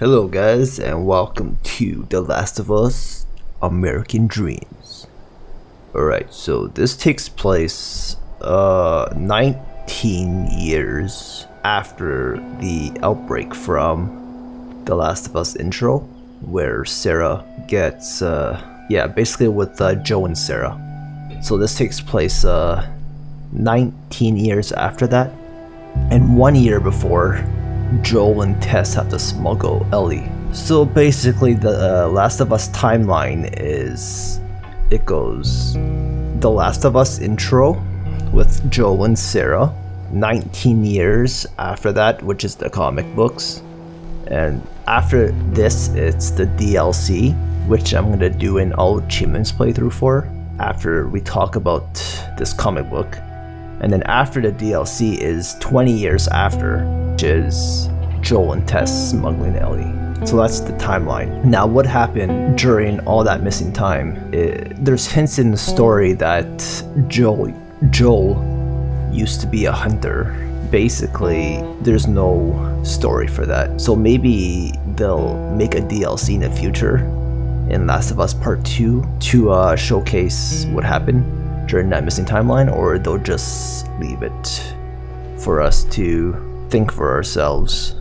Hello guys and welcome to The Last of Us American Dreams. Alright, so this takes place 19 years after the outbreak from The Last of Us intro, where Sarah gets basically with Joe and Sarah. So this takes place 19 years after that, and 1 year before Joel and Tess have to smuggle Ellie. So basically the Last of Us timeline is, it goes The Last of Us intro with Joel and Sarah, 19 years after that, which is the comic books, and after this it's the DLC, which I'm gonna do an all achievements playthrough for after we talk about this comic book. And then after the DLC is 20 years after, which is Joel and Tess smuggling Ellie. So that's the timeline. Now what happened during all that missing time? There's hints in the story that Joel used to be a hunter. Basically, there's no story for that. So maybe they'll make a DLC in the future in Last of Us Part 2 to showcase what happened during that missing timeline, or they'll just leave it for us to think for ourselves.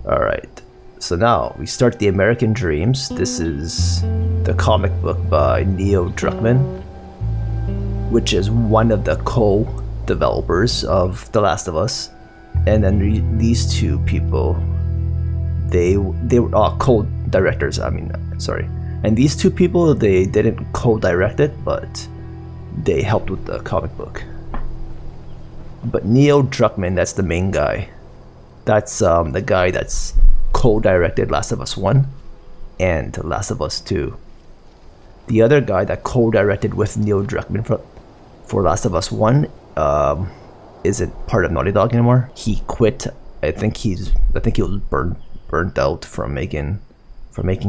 Alright, so now we start the American Dreams. This is the comic book by Neil Druckmann, which is one of the co-developers of The Last of Us. And then these two people, they were co-directors, and these two people, they didn't co-direct it, but they helped with the comic book. But Neil Druckmann, that's the main guy. That's the guy that's co-directed Last of Us 1 and Last of Us 2. The other guy that co-directed with Neil Druckmann for Last of Us 1 isn't part of Naughty Dog anymore. He quit. I think he was burnt out from making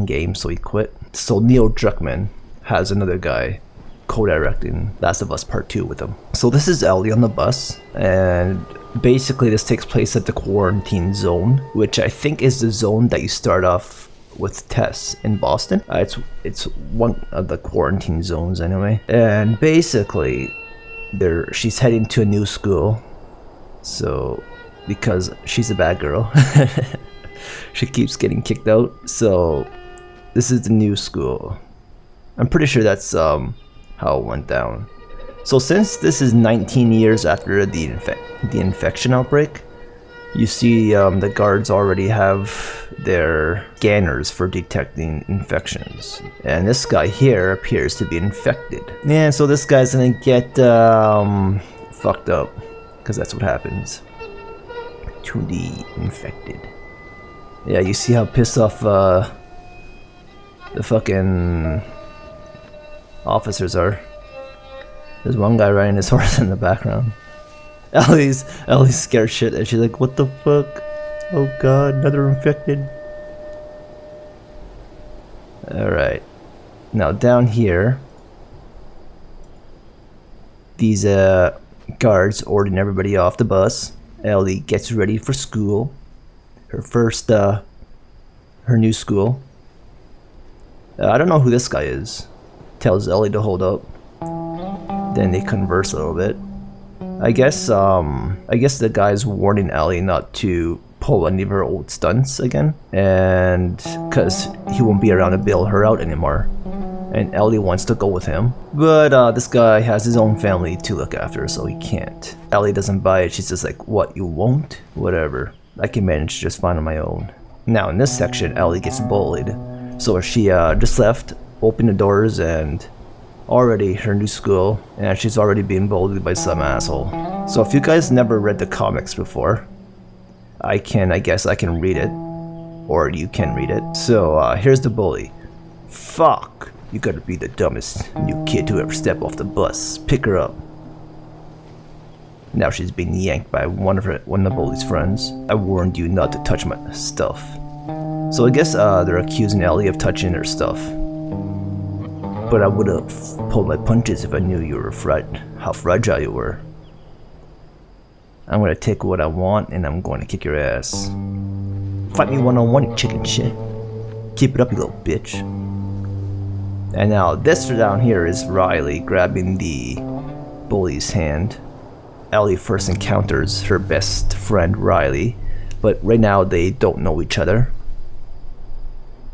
games, so he quit. So Neil Druckmann has another guy co-directing Last of Us Part 2 with him. So this is Ellie on the bus, and basically this takes place at the quarantine zone, which I think is the zone that you start off with Tess in Boston. It's one of the quarantine zones anyway. And basically she's heading to a new school, so because she's a bad girl she keeps getting kicked out. So this is the new school. I'm pretty sure that's how it went down. So since this is 19 years after the infection outbreak, you see the guards already have their scanners for detecting infections. And this guy here appears to be infected. Yeah, so this guy's gonna get fucked up, because that's what happens to the infected. Yeah, you see how pissed off the fucking officers are. There's one guy riding his horse in the background. Ellie's scared shit, and she's like, what the fuck? Oh god, another infected. Alright. Now down here, these guards ordering everybody off the bus. Ellie gets ready for school. Her new school. I don't know who this guy is. Tells Ellie to hold up. Then they converse a little bit. I guess the guy's warning Ellie not to pull any of her old stunts again, and because he won't be around to bail her out anymore, and Ellie wants to go with him, but this guy has his own family to look after, so he can't. Ellie doesn't buy it. She's just like, what, you won't? Whatever, I can manage just fine on my own. Now in this section, Ellie gets bullied, so she just left, opened the doors, and already her new school, and she's already being bullied by some asshole. So if you guys never read the comics before, I guess I can read it, or you can read it. So here's the bully. Fuck, you gotta be the dumbest new kid to ever step off the bus. Pick her up. Now she's being yanked by one of the bully's friends. I warned you not to touch my stuff. So I guess they're accusing Ellie of touching her stuff. But I would have pulled my punches if I knew you were how fragile you were. I'm gonna take what I want and I'm going to kick your ass. Fight me one-on-one, you chicken shit. Keep it up, you little bitch. And now this down here is Riley grabbing the bully's hand. Ellie first encounters her best friend Riley, but right now they don't know each other.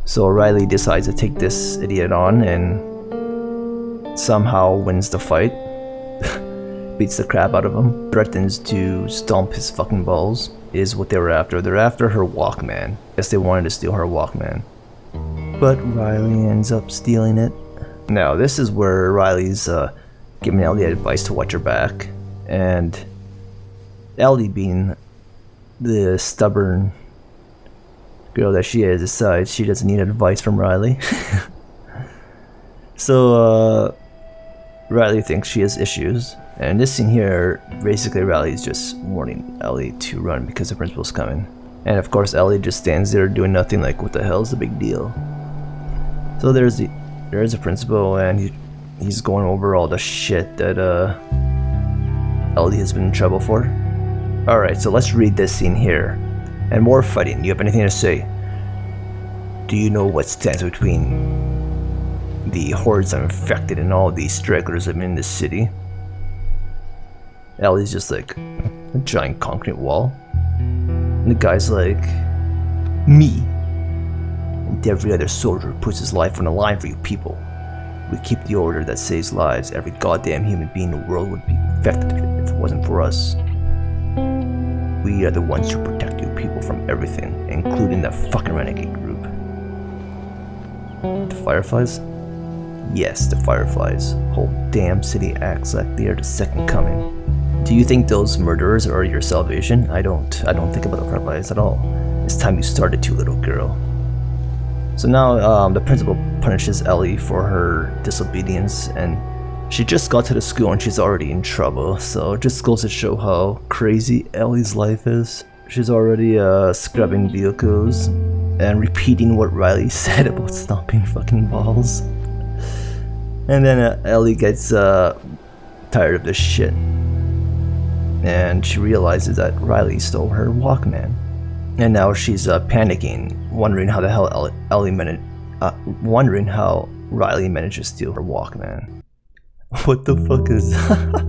So Riley decides to take this idiot on and somehow wins the fight. Beats the crap out of him. Threatens to stomp his fucking balls. Is what they were after. They're after her Walkman. Guess they wanted to steal her Walkman. But Riley ends up stealing it. Now this is where Riley's giving Ellie advice to watch her back. And Ellie, being the stubborn girl that she is, decides she doesn't need advice from Riley. So Riley thinks she has issues. And this scene here, basically Riley's just warning Ellie to run because the principal's coming. And of course Ellie just stands there doing nothing, like what the hell is the big deal? So there's a principal, and he's going over all the shit that Ellie has been in trouble for. Alright, so let's read this scene here. And more fighting. You have anything to say? Do you know what stands between the hordes of infected and all these stragglers living in this city? Ellie's just like a giant concrete wall. And the guy's like, me. And every other soldier who puts his life on the line for you people. We keep the order that saves lives. Every goddamn human being in the world would be infected if it wasn't for us. We are the ones who protect you people from everything, including the fucking renegade group. The Fireflies? Yes, the Fireflies. Whole damn city acts like they are the second coming. Do you think those murderers are your salvation? I don't think about the Fireflies at all. It's time you started to, little girl. So now the principal punishes Ellie for her disobedience, and she just got to the school and she's already in trouble. So it just goes to show how crazy Ellie's life is. She's already scrubbing vehicles and repeating what Riley said about stomping fucking balls. And then Ellie gets tired of this shit. And she realizes that Riley stole her Walkman. And now she's panicking, wondering how the hell wondering how Riley managed to steal her Walkman. What the fuck is that?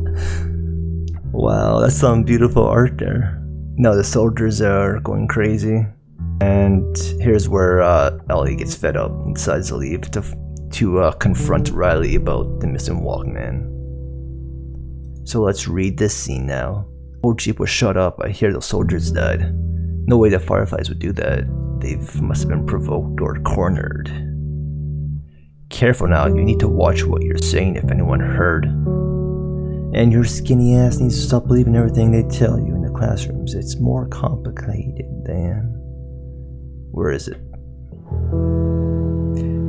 Wow, that's some beautiful art there. Now the soldiers are going crazy. And here's where Ellie gets fed up and decides to leave to confront Riley about the missing Walkman. So let's read this scene now. Whole jeep was shut up. I hear those soldiers died. No way the Fireflies would do that. They must have been provoked or cornered. Careful now, you need to watch what you're saying if anyone heard. And your skinny ass needs to stop believing everything they tell you in the classrooms. It's more complicated than... Where is it?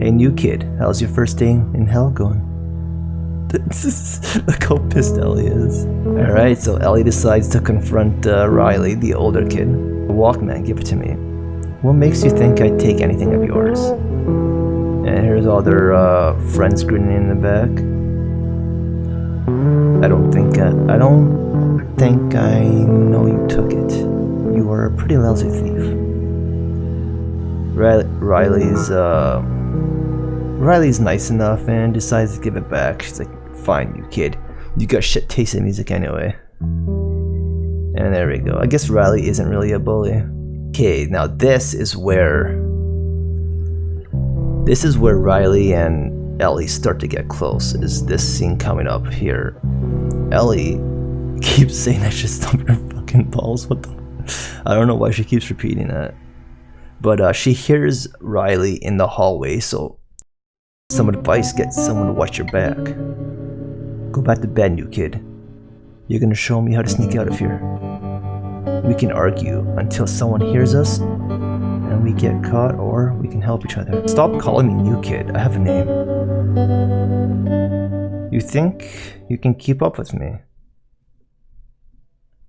Hey new kid, how's your first day in hell going? Look how pissed Ellie is. Alright, so Ellie decides to confront Riley, the older kid. Walkman, give it to me. What makes you think I'd take anything of yours? And here's all their friends grinning in the back. I don't think I know you took it. You are a pretty lousy thief. Riley's nice enough and decides to give it back. She's like, fine, you kid. You got shit taste in music anyway. And there we go. I guess Riley isn't really a bully. Okay, now this is where Riley and Ellie start to get close. Is this scene coming up here? Ellie keeps saying I should stomp her fucking balls. What the? I don't know why she keeps repeating that. But she hears Riley in the hallway, so some advice, get someone to watch your back. Go back to bed, new kid. You're gonna show me how to sneak out of here. We can argue until someone hears us and we get caught, or we can help each other. Stop calling me new kid, I have a name. You think you can keep up with me?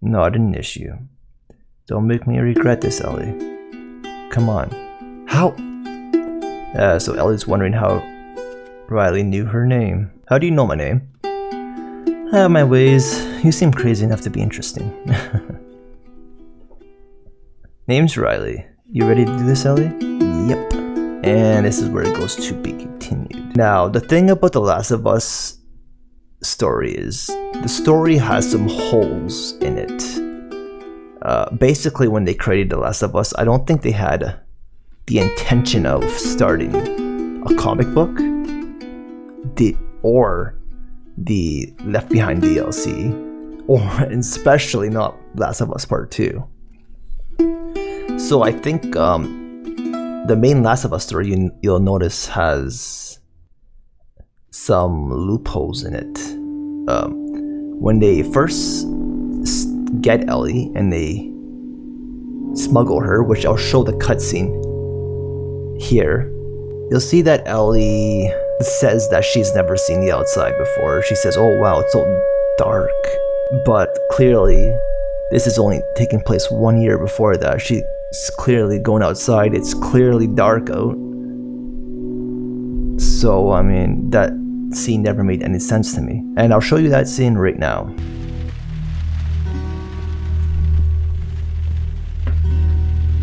Not an issue. Don't make me regret this, Ellie. Come on. How? So Ellie's wondering how Riley knew her name. How do you know my name? I have my ways. You seem crazy enough to be interesting. Name's Riley. You ready to do this, Ellie? Yep. And this is where it goes to be continued. Now, the thing about The Last of Us story is the story has some holes in it. Basically, when they created The Last of Us, I don't think they had the intention of starting a comic book or the Left Behind DLC, or especially not Last of Us Part 2. So I think the main Last of Us story you'll notice has some loopholes in it. When they first get Ellie and they smuggle her, which I'll show the cutscene here, you'll see that Ellie says that she's never seen the outside before. She says, "Oh wow, it's so dark." But clearly, this is only taking place 1 year before that. She's clearly going outside. It's clearly dark out. So, I mean, that scene never made any sense to me. And I'll show you that scene right now.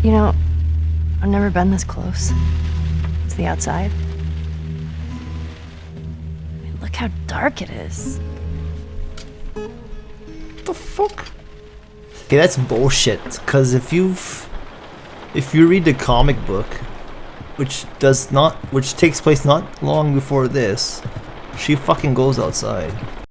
You know, I've never been this close to the outside. I mean, look how dark it is. What the fuck? Okay, that's bullshit. Cause if you read the comic book, which takes place not long before this, she fucking goes outside.